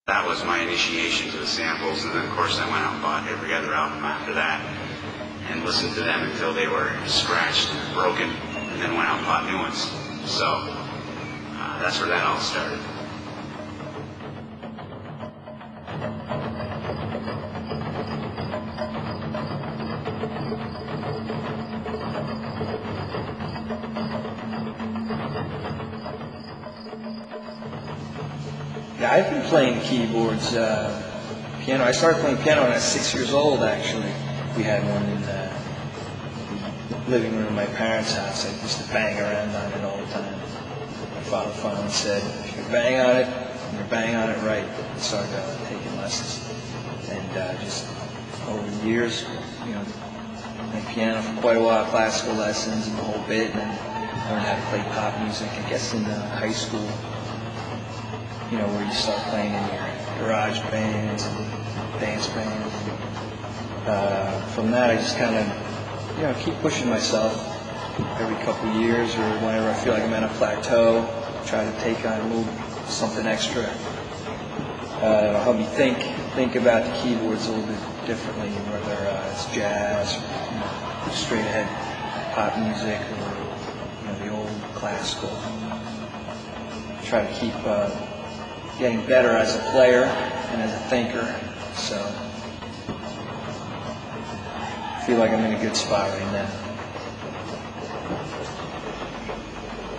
That was my initiation to the samples, and then of course I went out and bought every other album after that and listened to them until they were scratched and broken, and then went out and bought new ones. So that's where that all started. Yeah, I've been playing keyboards, piano. I started playing piano when I was 6 years old, actually. We had one in the living room of my parents' house. I used to bang around on it all the time. My father finally said, if you bang on it, you're bang on it right. I started taking lessons. And just over the years, playing piano for quite a while, classical lessons and the whole bit, and then learned how to play pop music, I guess, in high school. Where you start playing in your garage bands and dance bands. From that, I just kind of, keep pushing myself every couple of years, or whenever I feel like I'm at a plateau, try to take on a little something extra. It'll help me think about the keyboards a little bit differently, whether it's jazz, or straight ahead pop music, or the old classical. Try to keep getting better as a player and as a thinker, so I feel like I'm in a good spot right now.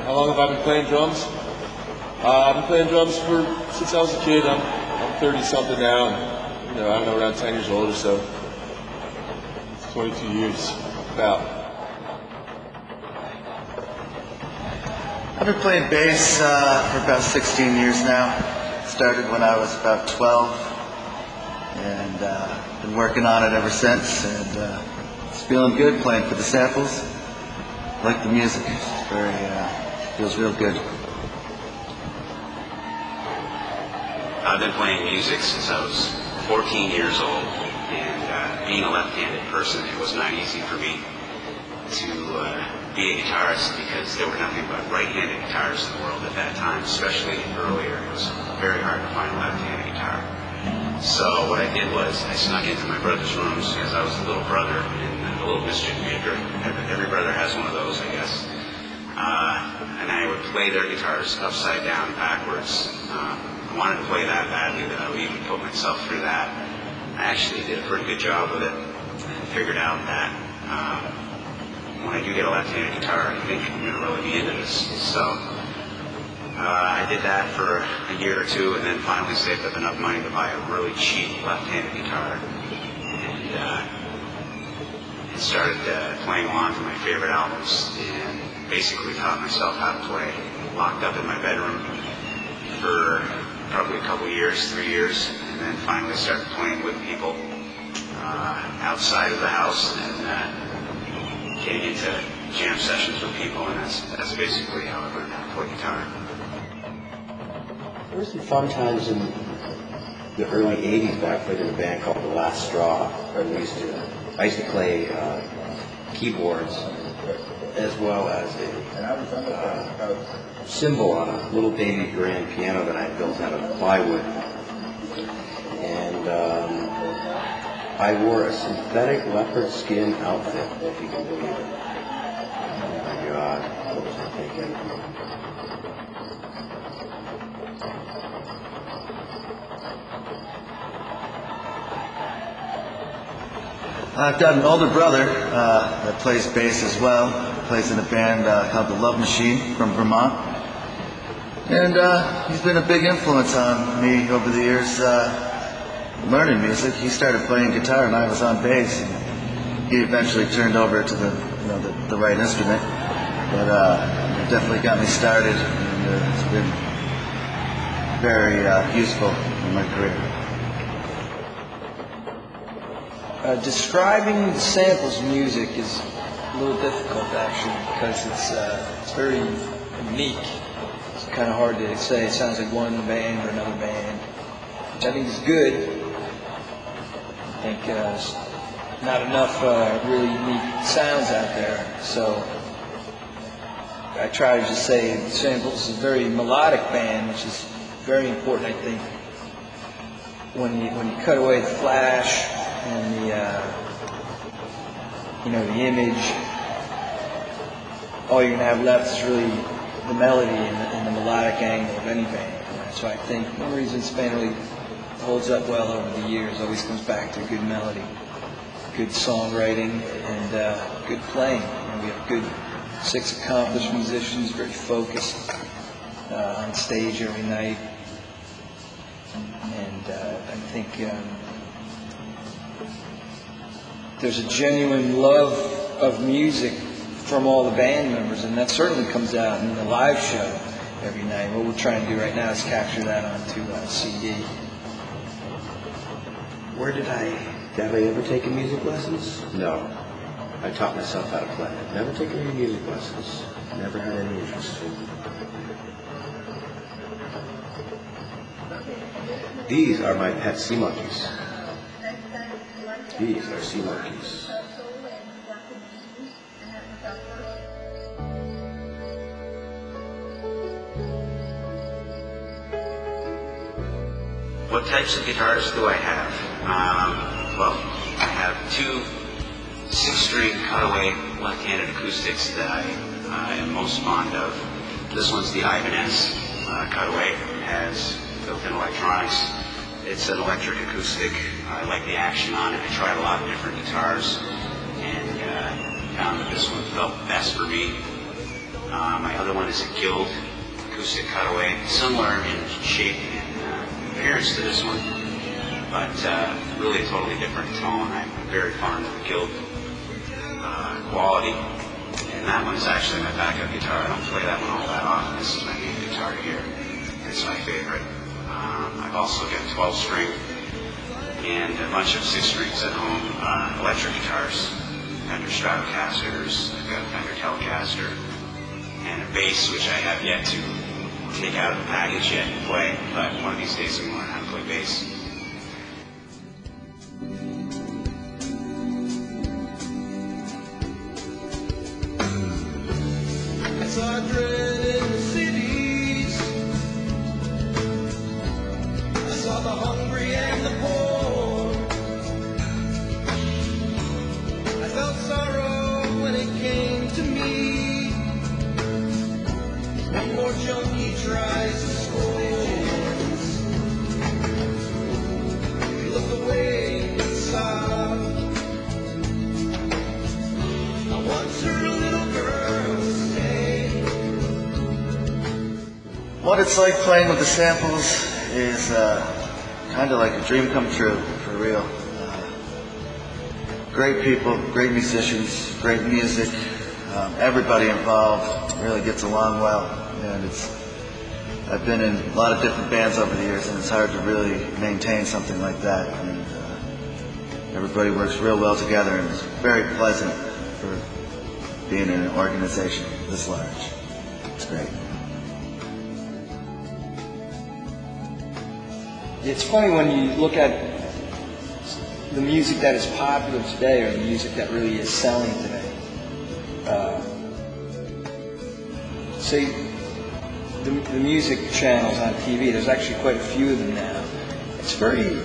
How long have I been playing drums? I've been playing drums since I was a kid. I'm 30-something now, and, I don't know, around 10 years old or so. It's 22 years, about. I've been playing bass for about 16 years now. Started when I was about 12, and been working on it ever since, and it's feeling good playing for the samples. I like the music. It's feels real good. I've been playing music since I was 14 years old, and being a left-handed person, it was not easy for me to be a guitarist, because there were nothing but right-handed guitarists in the world at that time, especially earlier. It was very hard to find a left-handed guitar. So what I did was I snuck into my brother's rooms, because I was the little brother and the little mischief maker. Every brother has one of those, I guess. And I would play their guitars upside down, backwards. I wanted to play that badly that I would even put myself through that. I actually did a pretty good job with it, and figured out that when I do get a left-handed guitar, I think I'm going to really be into this. So I did that for a year or two, and then finally saved up enough money to buy a really cheap left-handed guitar, and started playing along to my favorite albums, and basically taught myself how to play, locked up in my bedroom for probably a couple years, 3 years, and then finally started playing with people outside of the house, and getting into jam sessions with people, and that's basically how I learned how to play guitar. There were some fun times in the early 80s when I played in a band called The Last Straw. I used to play keyboards as well as a cymbal on a little baby grand piano that I built out of plywood. And I wore a synthetic leopard skin outfit, if you can believe it. Oh my God, what was I thinking? I've got an older brother that plays bass as well. Plays in a band called The Love Machine from Vermont. And he's been a big influence on me over the years learning music. He started playing guitar and I was on bass. And he eventually turned over to the right instrument. But it definitely got me started, and it's been very useful in my career. Describing the samples music is a little difficult, actually, because it's very unique. It's kind of hard to say. It sounds like one band or another band, which I think is good. I think there's not enough really unique sounds out there, so I try to just say samples is a very melodic band, which is very important, I think, when you cut away the flash and the image, all you're gonna have left is really the melody and the melodic angle of any band. And so I think one reason this band really holds up well over the years always comes back to good melody, good songwriting, and good playing. We have good 6 accomplished musicians, very focused on stage every night. And I think there's a genuine love of music from all the band members, and that certainly comes out in the live show every night. What we're trying to do right now is capture that onto CD. Have I ever taken music lessons? No. I taught myself how to play. Never taken any music lessons. Never had any interest in. These are my pet sea monkeys. These are sea monkeys. What types of guitars do I have? Well, I have 2 6-string cutaway left-handed acoustics that I am most fond of. This one's the Ibanez cutaway. It has built-in electronics. It's an electric acoustic. I like the action on it. I tried a lot of different guitars and found that this one felt best for me. My other one is a Guild acoustic cutaway, similar in shape and appearance to this one, but really a totally different tone. I'm very fond of the Guild quality, and that one is actually my backup guitar. I don't play that one all that often. This is my main guitar here. It's my favorite. I've also got 12-string and a bunch of 6-strings at home, electric guitars, Fender Stratocasters. I've got a Fender Telecaster, and a bass which I have yet to take out of the package yet and play, but one of these days I'm going to learn how to play bass. It's our dread in the cities. I saw the hungry and the poor. I felt sorrow when it came to me. One more junkie tries to score. You look away and sob. I once heard a little girl say, What it's like playing with the samples is kind of like a dream come true, for real. Great people, great musicians, great music. Everybody involved really gets along well, and I've been in a lot of different bands over the years, and it's hard to really maintain something like that. And everybody works real well together, and it's very pleasant for being in an organization this large. It's great. It's funny when you look at the music that is popular today, or the music that really is selling today. Say the music channels on TV, there's actually quite a few of them now. It's very,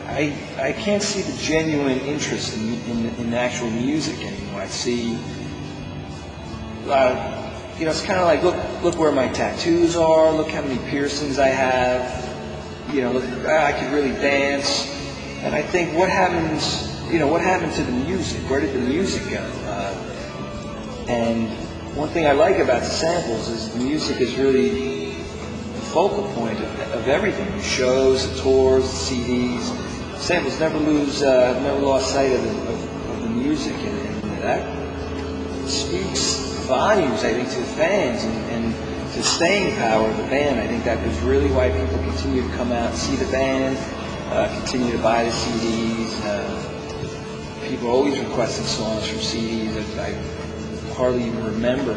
I can't see the genuine interest in actual music anymore. I see, it's kind of like, look where my tattoos are, look how many piercings I have, look, I could really dance. And I think what happened to the music? Where did the music go? And one thing I like about the samples is the music is really the focal point of everything. The shows, the tours, the CDs. Samples never lost sight of the music, and that speaks volumes, I think, to the fans and to the staying power of the band. I think that is really why people continue to come out and see the band, continue to buy the CDs. People are always requesting songs from CDs that I hardly even remember.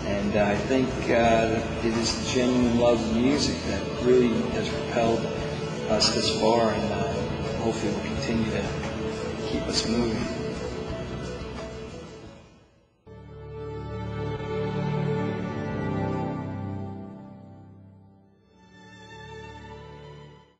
And I think it is the genuine love of music that really has propelled us this far, and hopefully will continue to keep us moving.